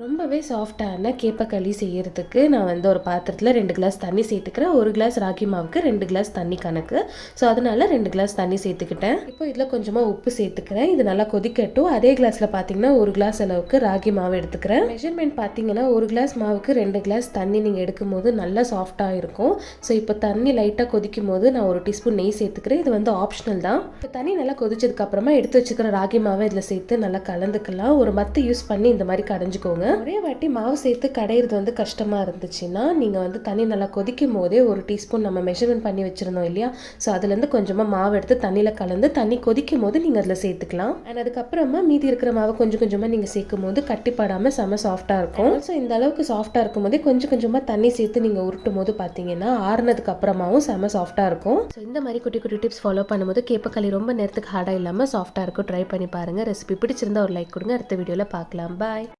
ரொம்பவே சாஃப்டான கேப்பக்களி செய்யறதுக்கு நான் வந்து ஒரு பாத்திரத்தில் 2 கிளாஸ் தண்ணி சேர்த்துக்கிறேன். 1 கிளாஸ் ராகி மாவுக்கு 2 கிளாஸ் தண்ணி கணக்கு. ஸோ அதனால 2 கிளாஸ் தண்ணி சேர்த்துக்கிட்டேன். இப்போ இதில் கொஞ்சமாக உப்பு சேர்த்துக்கிறேன். இது நல்லா கொதிக்கட்டும். அதே கிளாஸில் பார்த்தீங்கன்னா 1 கிளாஸ் அளவுக்கு ராகி மாவு எடுத்துக்கிறேன். மெஷர்மெண்ட் பார்த்தீங்கன்னா 1 கிளாஸ் மாவுக்கு 2 கிளாஸ் தண்ணி நீங்கள் எடுக்கும் போது நல்லா சாஃப்டாக இருக்கும். ஸோ இப்போ தண்ணி லைட்டாக கொதிக்கும் போது நான் 1 டீஸ்பூன் நெய் சேர்த்துக்கிறேன். இது வந்து ஆப்ஷனல் தான். இப்போ தண்ணி நல்லா கொதிச்சதுக்கு அப்புறமா எடுத்து வச்சுக்கிற ராகி மாவை இதில் சேர்த்து நல்லா கலந்துக்கலாம். ஒரு மத்து யூஸ் பண்ணி இந்த மாதிரி கடைஞ்சிக்கோங்க. ஒரே வாட்டி மாவு சேர்த்து கடையிறது வந்து கஷ்டமாக இருந்துச்சுன்னா நீங்கள் வந்து தண்ணி நல்லா கொதிக்கும் போதே 1 டீஸ்பூன் நம்ம மெஷர்மெண்ட் பண்ணி வச்சுருந்தோம் இல்லையா, ஸோ அதுலேருந்து கொஞ்சமாக மாவு எடுத்து தண்ணியில் கலந்து தண்ணி கொதிக்கும் போது நீங்கள் அதில் சேர்த்துக்கலாம். அண்ட் அதுக்கப்புறமா மீதி இருக்கிற மாவை கொஞ்சம் கொஞ்சமாக நீங்கள் சேர்க்கும் போது கட்டிப்படாமல் செம சாஃப்டாக இருக்கும். ஸோ இந்த அளவுக்கு சாஃப்டாக இருக்கும் போதே கொஞ்சம் கொஞ்சமாக தண்ணி சேர்த்து நீங்கள் உருட்டும் போது பார்த்தீங்கன்னா ஆறுனதுக்கு அப்புறமாவும் செம சாஃப்டாக இருக்கும். ஸோ இந்த மாதிரி குட்டி குட்டி டிப்ஸ் ஃபாலோ பண்ணும்போது கேப்பக்களி ரொம்ப நேரத்துக்கு ஹார்டாக இல்லாமல் சாஃப்டாக இருக்கும். ட்ரை பண்ணி பாருங்கள். ரெசிபி பிடிச்சிருந்தா ஒரு லைக் கொடுங்க. அடுத்த வீடியோவில் பார்க்கலாம். பாய்.